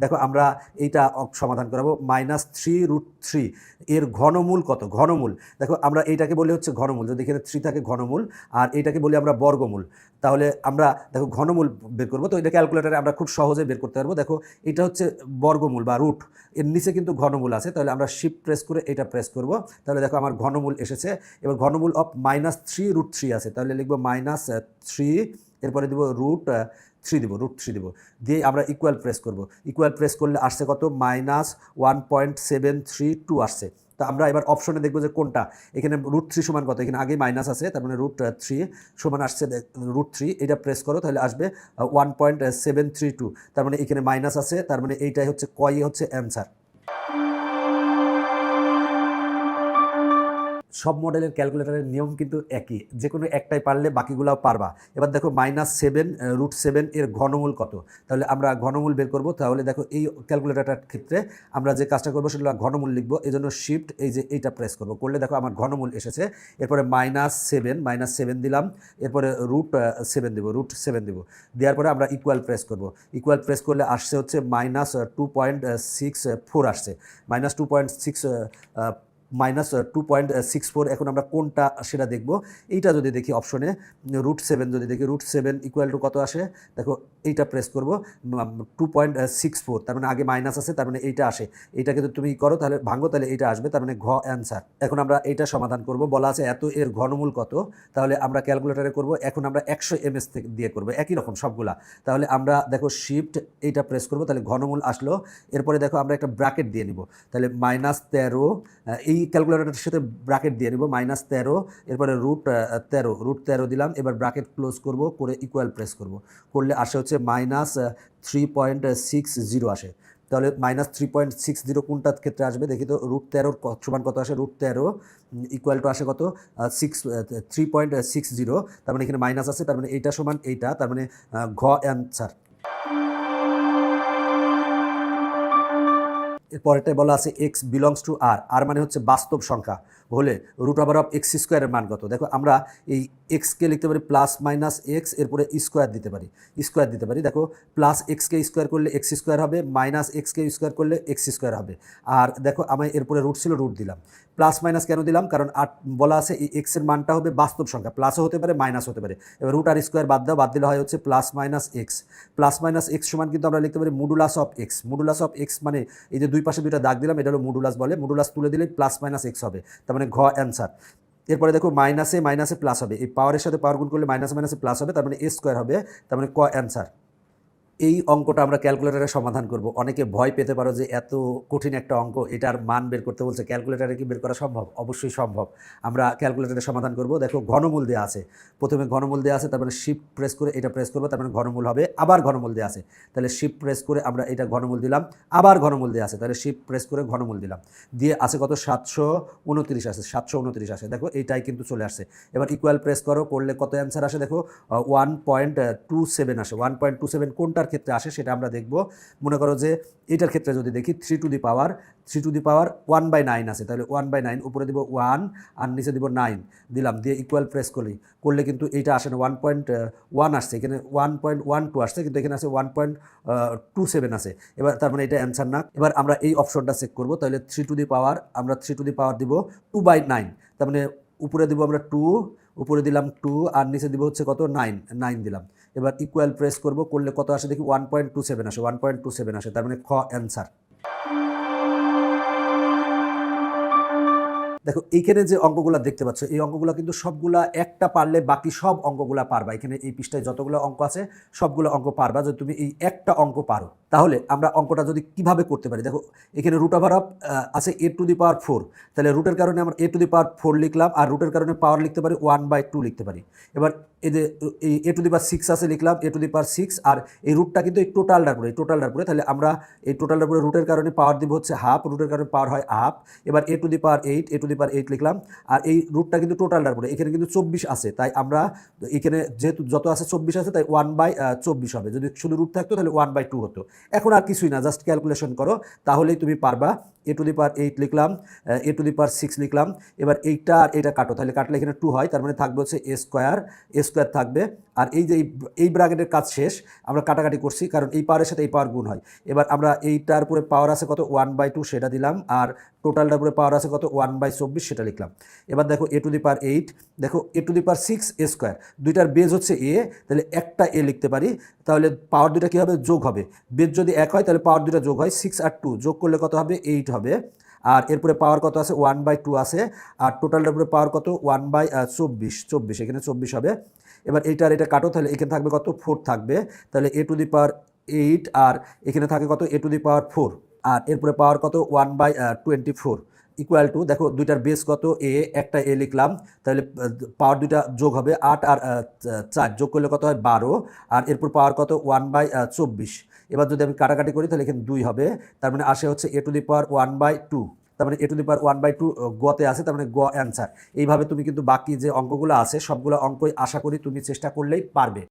দেখো আমরা এইটা সমাধান করাবো -3√3 এর ঘনমূল কত? ঘনমূল দেখো আমরা এইটাকে বলি হচ্ছে ঘনমূল, যদি এখানে 3 থাকে ঘনমূল, আর এইটাকে বলি আমরা বর্গমূল। তাহলে আমরা দেখো ঘনমূল বের করবো, তো এটা ক্যালকুলেটারে আমরা খুব সহজে বের করতে পারবো। দেখো এটা হচ্ছে বর্গমূল বা রুট, এর নিচে কিন্তু ঘনমূল আছে, তাহলে আমরা শিফট প্রেস করে এটা প্রেস করব, তাহলে দেখো আমার ঘনমূল এসেছে। এবার ঘনমূল অফ -3√3 আছে, তাহলে লিখবো -3, এরপরে দিব √3 দিব, √3 দিব, দিয়ে আমরা ইকুয়াল প্রেস করব। ইকুয়াল প্রেস করলে আসছে কত? -1.732 আসছে। তো আমরা এবার অপশনে দেখবো যে কোনটা, এখানে √3 সমান কত, এখানে আগেই মাইনাস আছে, তার মানে √3 সমান আসছে √3, এটা প্রেস করো তাহলে আসবে 1.732, তার মানে এখানে মাইনাস আছে, তার মানে এইটাই হচ্ছে কয়ই হচ্ছে অ্যান্সার। সব মডেলের ক্যালকুলেটরের নিয়ম কিন্তু একই, যে কোনো একটাই পারলে বাকিগুলোও পারবা। এবার দেখো -7√7 এর ঘনমূল কত, তাহলে আমরা ঘনমূল বের করব। তাহলে দেখো এই ক্যালকুলেটরটার ক্ষেত্রে আমরা যে কাজটা করবো সেটা ঘনমূল লিখবো, এই জন্য শিফট এই যে এইটা প্রেস করবো, করলে দেখো আমার ঘনমূল এসেছে। এরপরে -7 দিলাম, এরপরে √7 দিব, √7 দিব, দেওয়ার পরে আমরা ইকুয়াল প্রেস করব। ইকুয়াল প্রেস করলে আসছে হচ্ছে -2.64 আসছে, -2.64। এখন আমরা কোনটা সেটা দেখব। এইটা যদি দেখি অপশনে √7, যদি দেখি √7 ইকুয়াল টু কত আসে, দেখো এইটা প্রেস করব, 2.64, তার মানে আগে মাইনাস আছে, তার মানে এইটা আসে। এইটাকে যদি তুমি করো তাহলে ভাঙো, তাহলে এইটা আসবে, তার মানে ঘ অ্যান্সার। এখন আমরা এইটা সমাধান করব, বলা আছে এত এর ঘনমূল কত, তাহলে আমরা ক্যালকুলেটারে করব। এখন আমরা 100 ms থেকে দিয়ে করবো, একই রকম সবগুলা। তাহলে আমরা দেখো শিফট এইটা প্রেস করব, তাহলে ঘনমূল আসলো। এরপরে দেখো আমরা একটা ব্র্যাকেট দিয়ে নিব, তাহলে -13, এই ক্যালকুলেটরের সাথে ব্র্যাকেট দিয়ে নিব, -13, এরপরে √13 দিলাম, এবার ব্র্যাকেট ক্লোজ করব, করে ইকুয়াল প্রেস করব, করলে আসে হচ্ছে -3.60 আসে। তাহলে -3.60 কোনটার ক্ষেত্রে আসবে দেখি তো, √13 সমান কত আসে, √13 ইকুয়াল টু আসে কত, 3.60, তার মানে এখানে মাইনাস আছে, তার মানে এইটা সমান এইটা, তার মানে ঘ অ্যান্সার। পরেরটাই বলা আছে এক্স বিলংস টু আর, আর মানে হচ্ছে বাস্তব সংখ্যা হলে √x² এর মান কত। দেখো আমরা এই এক্সকে লিখতে পারি +-x, এরপরে স্কোয়ার দিতে পারি, দেখো +x-কে স্কোয়ার করলে x² হবে, -x-কে স্কোয়ার করলে x² হবে। আর দেখো আমার এরপরে রুট ছিল, রুট দিলাম। প্লাস মাইনাস কেন দিলাম, কারণ বলা আছে এই এক্সের মানটা হবে বাস্তব সংখ্যা, প্লাসও হতে পারে মাইনাস হতে পারে। এবার √ আর স্কোয়ার বাদ দাও, বাদ দিলে হয় হচ্ছে +-x। +-x সমান কিন্তু আমরা লিখতে পারি modulus of x. Modulus of x মানে এই যে দুই পাশে দুইটা দাগ দিলাম, এটা হলো মডুলাস বলে, মডুলাস তুলে দিলেই +-x হবে, তার মানে ঘ অ্যান্সার। এরপরে দেখো মাইনাসে প্লাস হবে, এই পাওয়ারের সাথে পাওয়ার গুণ করলে মাইনাসে প্লাস হবে, তার মানে a² হবে, তার মানে ক অ্যান্সার। এই অঙ্কটা আমরা ক্যালকুলেটারে সমাধান করব। অনেকে ভয় পেতে পারো যে এত কঠিন একটা অঙ্ক, এটার মান বের করতে বলছে, ক্যালকুলেটারে কি বের করা সম্ভব? অবশ্যই সম্ভব। আমরা ক্যালকুলেটারে সমাধান করব। দেখো ঘনমূল দেওয়া আছে, প্রথমে ঘনমূল দেওয়া আছে, তারপরে শিফট প্রেস করে এটা প্রেস করবো, তারপরে ঘনমূল হবে, আবার ঘনমূল দেওয়া আছে, তাহলে শিফট প্রেস করে আমরা এটা ঘনমূল দিলাম, আবার ঘনমূল দেওয়া আছে, তাহলে শিফট প্রেস করে ঘনমূল দিলাম, দিয়ে আছে কত 729 আছে, 729 আসে। দেখো এইটাই কিন্তু চলে আসছে। এবার ইকুয়াল প্রেস করো, করলে কত অ্যান্সার আসে দেখো 1.27 আসে। 1.27 কোনটার ক্ষেত্রে আসে সেটা আমরা দেখব। মনে করো যে এটার ক্ষেত্রে যদি দেখি 3 টু দি পাওয়ার 1/9 আছে, তাহলে 1/9 উপরে দিব 1 আর নিচে দিব 9 দিলাম, দিয়ে ইকুয়াল প্রেস করলে কিন্তু এইটা আসে না, 1.1 আসছে, এখানে 1.12 আসছে, কিন্তু এখানে আছে 1.27 আছে। এবার তার মানে এটা অ্যান্সার না। এবার আমরা এই অপশনটা চেক করব, তাহলে 3 টু দি পাওয়ার আমরা 3 টু দি পাওয়ার দিব 2/9, তার মানে উপরে দিব আমরা 2, উপরে দিলাম 2 আর নিচে দিব হচ্ছে কত 9 দিলাম। এবার ইকুয়াল প্রেস করব, করলে কত আসে দেখি 1.27 আসে, 1.27 আসে, তার মানে খ অ্যান্সার। দেখো এইখানে যে অঙ্কগুলো দেখতে পাচ্ছ, এই অঙ্কগুলো কিন্তু সবগুলা একটা পারলে বাকি সব অঙ্কগুলো পারবা। এখানে এই পৃষ্ঠায় যতগুলো অঙ্ক আছে সবগুলো অঙ্ক পারবা যদি তুমি এই একটা অঙ্ক পারো। তাহলে আমরা অঙ্কটা যদি কিভাবে করতে পারি, দেখো এখানে √() আছে a⁴, তাহলে রুটের কারণে আমরা a⁴ লিখলাম, আর রুটের কারণে পাওয়ার লিখতে পারি 1/2 লিখতে পারি। এবার এই যে এই a⁶ আছে লিখলাম a⁶, আর এই রুটটা কিন্তু এই টোটালটার পরে, তাহলে আমরা এই টোটালটার পরে রুটের কারণে পাওয়ার দিব হচ্ছে হাফ, রুটের কারণে পাওয়ার হয় হাফ। এবার a⁸ লিখলাম, আর এই রুটটা কিন্তু টোটালটার পরে, এখানে কিন্তু 24 আছে, তাই আমরা এখানে যেহেতু যত আছে 24 আছে, তাই 1/24 হবে। যদি শুধু রুট থাকতো তাহলে 1/2 হতো। এখন আর কিছুই না, জাস্ট ক্যালকুলেশন করো, তাহলেই তুমি পারবা। a⁸ লিখলাম, a⁶ লিখলাম, এবার এইটা আর এটা কাটো, তাহলে কাটলে এখানে 2 হয়, তার মানে থাকবে হচ্ছে a² থাকবে, আর এই যে এই ব্র্যাকেটের কাজ শেষ, আমরা কাটাকাটি করছি কারণ এই পাওয়ারের সাথে এই পাওয়ার গুণ হয়। এবার আমরা এইটার উপরে পাওয়ার আছে কত 1/2 সেটা দিলাম, আর টোটালটার উপরে পাওয়ার আছে কত 1/24 সেটা লিখলাম। এবার দেখো a টু দি পাওয়ার 8, দেখো a to the power 6 a square, দুইটার বেজ হচ্ছে a, তাহলে একটা a লিখতে পারি, তাহলে পাওয়ার দুইটা কী হবে যোগ হবে, বেজ যদি এক হয় তাহলে পাওয়ার দুইটা যোগ হয়, 6 আর 2 যোগ করলে কত হবে 8 হবে। আর এরপরে পাওয়ার কত আছে 1/2 আছে, আর টোটালটার উপরে পাওয়ার কত 1/24, এখানে 24 হবে। এবার এইটার এটা কাটো, তাহলে এখানে থাকবে কত 4 থাকবে, তাহলে a টু দি পাওয়ার 8 আর এখানে থাকে কত a টু দি পাওয়ার 4, আর এরপরে পাওয়ার কত 1/24 ইকুয়াল টু, দেখো দুইটার বেস কত a, একটা a লিখলাম, তাহলে পাওয়ার দুইটা যোগ হবে 8 আর 4 যোগ করলে কত হয় 12, আর এরপর পাওয়ার কত 1/24। এবার যদি আমি কাটাকাটি করি তাহলে এখানে 2 হবে, তার মানে আসে হচ্ছে a টু দি পাওয়ার 1/2, তার মানে a টু দি পাওয়ার 1/2 গতে আছে, তার মানে গ অ্যান্সার। এইভাবে তুমি কিন্তু বাকি যে অঙ্কগুলো আছে সবগুলো অঙ্কই আশা করি তুমি চেষ্টা করলেই পারবে।